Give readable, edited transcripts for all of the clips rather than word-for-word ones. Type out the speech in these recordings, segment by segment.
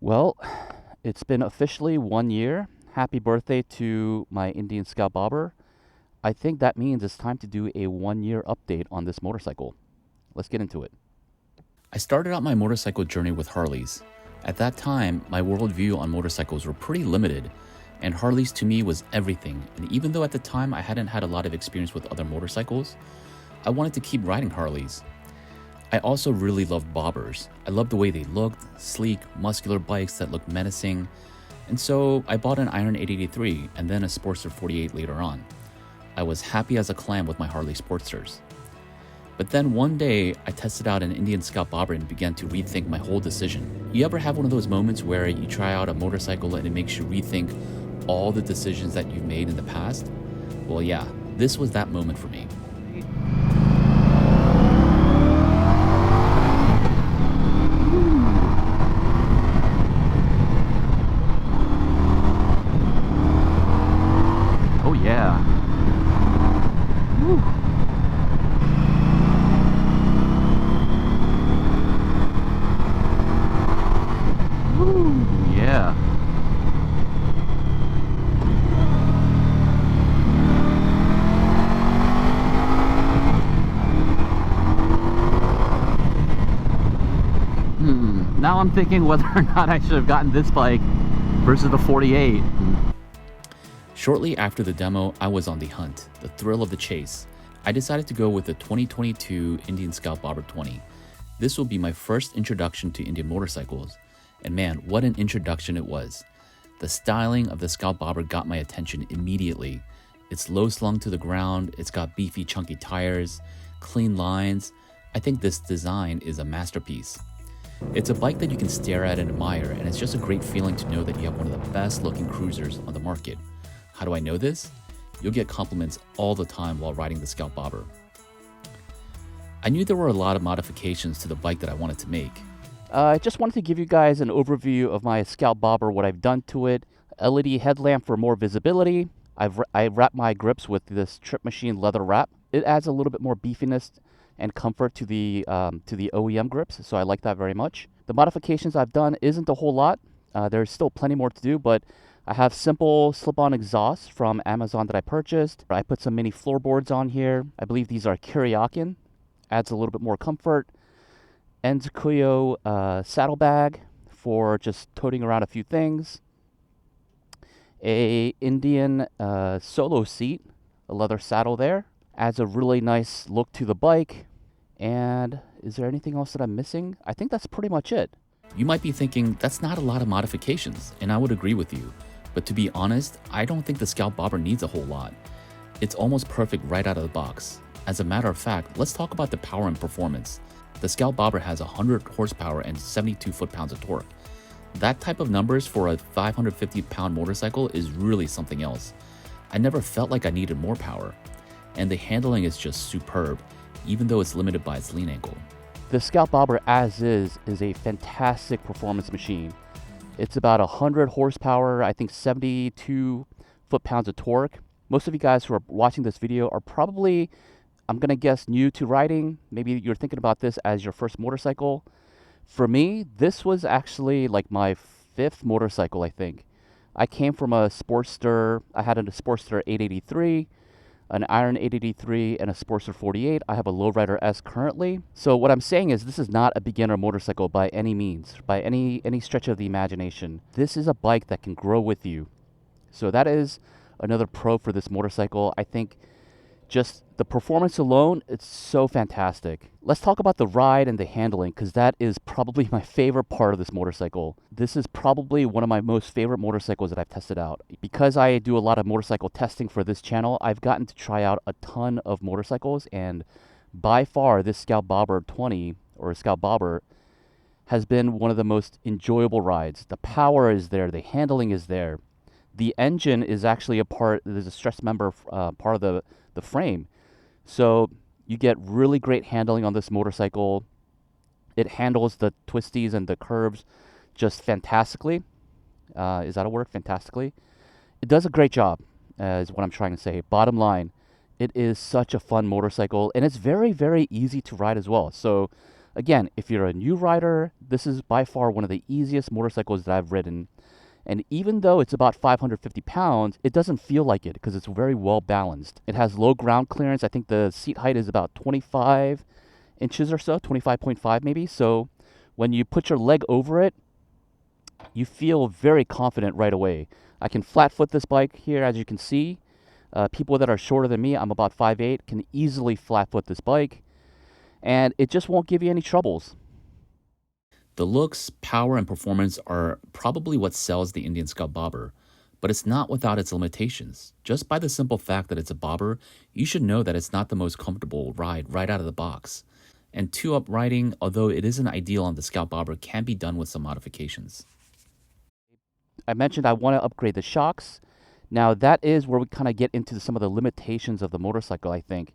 Well, it's been officially 1 year. Happy birthday to my Indian Scout Bobber. I think that means it's time to do a 1 year update on this motorcycle. Let's get into it. I started out my motorcycle journey with Harleys. At that time, my worldview on motorcycles were pretty limited, and Harleys to me was everything. And even though at the time I hadn't had a lot of experience with other motorcycles, I wanted to keep riding Harleys. I also really loved bobbers. I loved the way they looked, sleek, muscular bikes that looked menacing. And so I bought an Iron 883 and then a Sportster 48 later on. I was happy as a clam with my Harley Sportsters. But then one day, I tested out an Indian Scout Bobber and began to rethink my whole decision. You ever have one of those moments where you try out a motorcycle and it makes you rethink all the decisions that you've made in the past? Well, yeah, this was that moment for me. Oh, yeah. Woo. Woo, yeah. Now I'm thinking whether or not I should have gotten this bike versus the 48. Shortly after the demo, I was on the hunt, the thrill of the chase. I decided to go with the 2022 Indian Scout Bobber 20. This will be my first introduction to Indian motorcycles. And man, what an introduction it was. The styling of the Scout Bobber got my attention immediately. It's low slung to the ground, it's got beefy chunky tires, clean lines. I think this design is a masterpiece. It's a bike that you can stare at and admire, and it's just a great feeling to know that you have one of the best looking cruisers on the market. How do I know this? You'll get compliments all the time while riding the Scout Bobber. I knew there were a lot of modifications to the bike that I wanted to make. I just wanted to give you guys an overview of my Scout Bobber, what I've done to it. LED headlamp for more visibility. I wrapped my grips with this Trip Machine leather wrap. It adds a little bit more beefiness and comfort to the OEM grips, so I like that very much. The modifications I've done isn't a whole lot. There's still plenty more to do, but I have simple slip-on exhausts from Amazon that I purchased. I put some mini floorboards on here. I believe these are Kiryakin. Adds a little bit more comfort. Enzukuyo saddlebag for just toting around a few things. A Indian solo seat, a leather saddle there. Adds a really nice look to the bike. And is there anything else that I'm missing? I think that's pretty much it. You might be thinking, that's not a lot of modifications, and I would agree with you. But to be honest, I don't think the Scout Bobber needs a whole lot. It's almost perfect right out of the box. As a matter of fact, let's talk about the power and performance. The Scout Bobber has 100 horsepower and 72 foot-pounds of torque. That type of numbers for a 550-pound motorcycle is really something else. I never felt like I needed more power. And the handling is just superb, even though it's limited by its lean angle. The Scout Bobber as is a fantastic performance machine. It's about 100 horsepower, I think 72 foot-pounds of torque. Most of you guys who are watching this video are probably, I'm going to guess, new to riding. Maybe you're thinking about this as your first motorcycle. For me, this was actually like my fifth motorcycle, I think. I came from a Sportster. I had a Sportster 883, an Iron 883, and a Sportster 48. I have a Lowrider S currently. So what I'm saying is this is not a beginner motorcycle by any means, by any stretch of the imagination. This is a bike that can grow with you. So that is another pro for this motorcycle. I think just the performance alone, it's so fantastic. Let's talk about the ride and the handling, because that is probably my favorite part of this motorcycle. This is probably one of my most favorite motorcycles that I've tested out. Because I do a lot of motorcycle testing for this channel, I've gotten to try out a ton of motorcycles, and by far this Scout Bobber 20, or Scout Bobber, has been one of the most enjoyable rides. The power is there, the handling is there. The engine is actually there's a stress member part of the frame. So you get really great handling on this motorcycle. It handles the twisties and the curves just fantastically. Is that a word? Fantastically. It does a great job, is what I'm trying to say. Bottom line, it is such a fun motorcycle, and it's very, very easy to ride as well. So Again, if you're a new rider, this is by far one of the easiest motorcycles that I've ridden. And even though it's about 550 pounds, it doesn't feel like it because it's very well balanced. It has low ground clearance. I think the seat height is about 25 inches or so, 25.5 maybe. So when you put your leg over it, you feel very confident right away. I can flat foot this bike here, as you can see. People that are shorter than me, I'm about 5'8", can easily flat foot this bike. And it just won't give you any troubles. The looks, power, and performance are probably what sells the Indian Scout Bobber, but it's not without its limitations. Just by the simple fact that it's a bobber, you should know that it's not the most comfortable ride right out of the box. And two-up riding, although it isn't ideal on the Scout Bobber, can be done with some modifications. I mentioned I want to upgrade the shocks. Now that is where we kind of get into some of the limitations of the motorcycle, I think.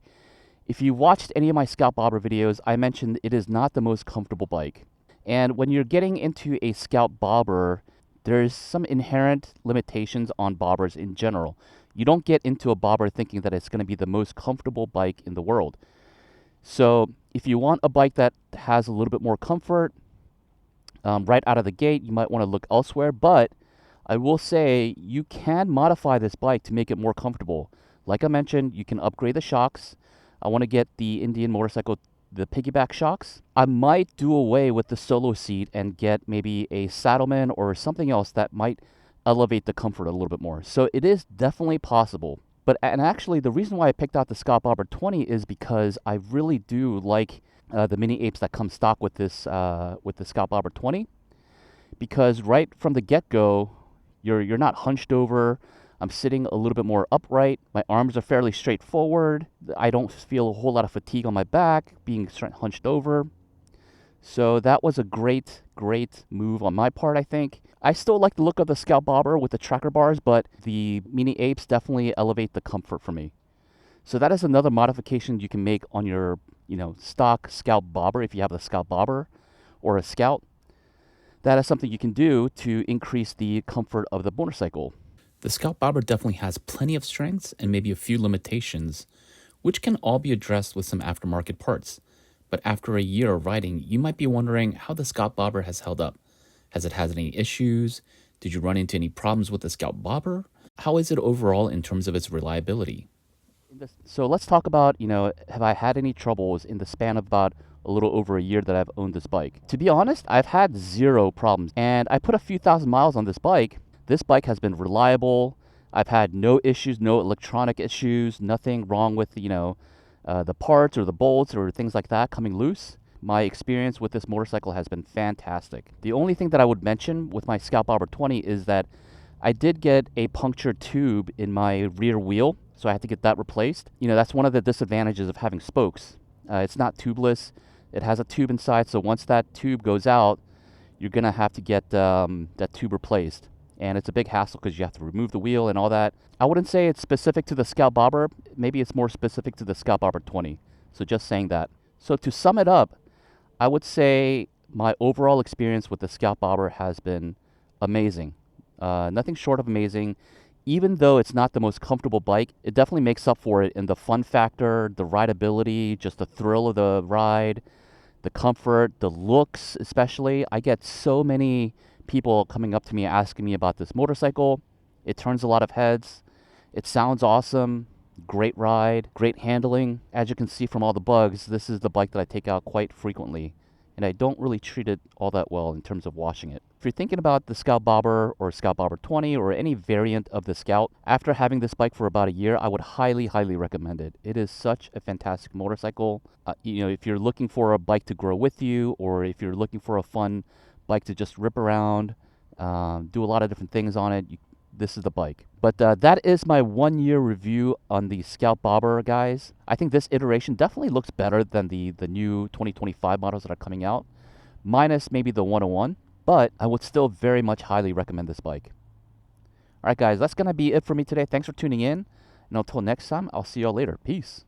If you watched any of my Scout Bobber videos, I mentioned it is not the most comfortable bike. And when you're getting into a Scout Bobber, there's some inherent limitations on bobbers in general. You don't get into a bobber thinking that it's going to be the most comfortable bike in the world. So if you want a bike that has a little bit more comfort, right out of the gate, you might want to look elsewhere. But I will say you can modify this bike to make it more comfortable. Like I mentioned, you can upgrade the shocks. I want to get the Indian motorcycle, the piggyback shocks. I might do away with the solo seat and get maybe a Saddleman or something else that might elevate the comfort a little bit more. So it is definitely possible. And actually, the reason why I picked out the Scout Bobber 20 is because I really do like the mini apes that come stock with this with the Scout Bobber 20. Because right from the get-go, you're not hunched over. I'm sitting a little bit more upright. My arms are fairly straightforward. I don't feel a whole lot of fatigue on my back being hunched over. So that was a great move on my part, I think. I still like the look of the Scout Bobber with the tracker bars, but the mini apes definitely elevate the comfort for me. So that is another modification you can make on your, stock Scout Bobber if you have the Scout Bobber or a Scout. That is something you can do to increase the comfort of the motorcycle. The Scout Bobber definitely has plenty of strengths and maybe a few limitations, which can all be addressed with some aftermarket parts. But after a year of riding, you might be wondering how the Scout Bobber has held up. Has it had any issues? Did you run into any problems with the Scout Bobber? How is it overall in terms of its reliability? So let's talk about, have I had any troubles in the span of about a little over a year that I've owned this bike? To be honest, I've had zero problems. And I put a few thousand miles on this bike. This bike has been reliable. I've had no issues, no electronic issues, nothing wrong with, the parts or the bolts or things like that coming loose. My experience with this motorcycle has been fantastic. The only thing that I would mention with my Scout Bobber 20 is that I did get a punctured tube in my rear wheel, so I had to get that replaced. That's one of the disadvantages of having spokes. It's not tubeless. It has a tube inside, so once that tube goes out, you're going to have to get that tube replaced. And it's a big hassle because you have to remove the wheel and all that. I wouldn't say it's specific to the Scout Bobber. Maybe it's more specific to the Scout Bobber 20. So just saying that. So to sum it up, I would say my overall experience with the Scout Bobber has been amazing. Nothing short of amazing. Even though it's not the most comfortable bike, it definitely makes up for it in the fun factor, the rideability, just the thrill of the ride, the comfort, the looks especially. I get so many people coming up to me asking me about this motorcycle. It turns a lot of heads. It sounds awesome. Great ride, great handling. As you can see from all the bugs, this is the bike that I take out quite frequently. And I don't really treat it all that well in terms of washing it. If you're thinking about the Scout Bobber or Scout Bobber 20 or any variant of the Scout, after having this bike for about a year, I would highly recommend it. It is such a fantastic motorcycle. If you're looking for a bike to grow with you, or if you're looking for a fun bike to just rip around, do a lot of different things on it, this is the bike. But that is my 1 year review on the Scout Bobber, guys. I think this iteration definitely looks better than the new 2025 models that are coming out, minus maybe the 101, but I would still very much highly recommend this bike. All right, guys, that's going to be it for me today. Thanks for tuning in, and until next time, I'll see y'all later. Peace.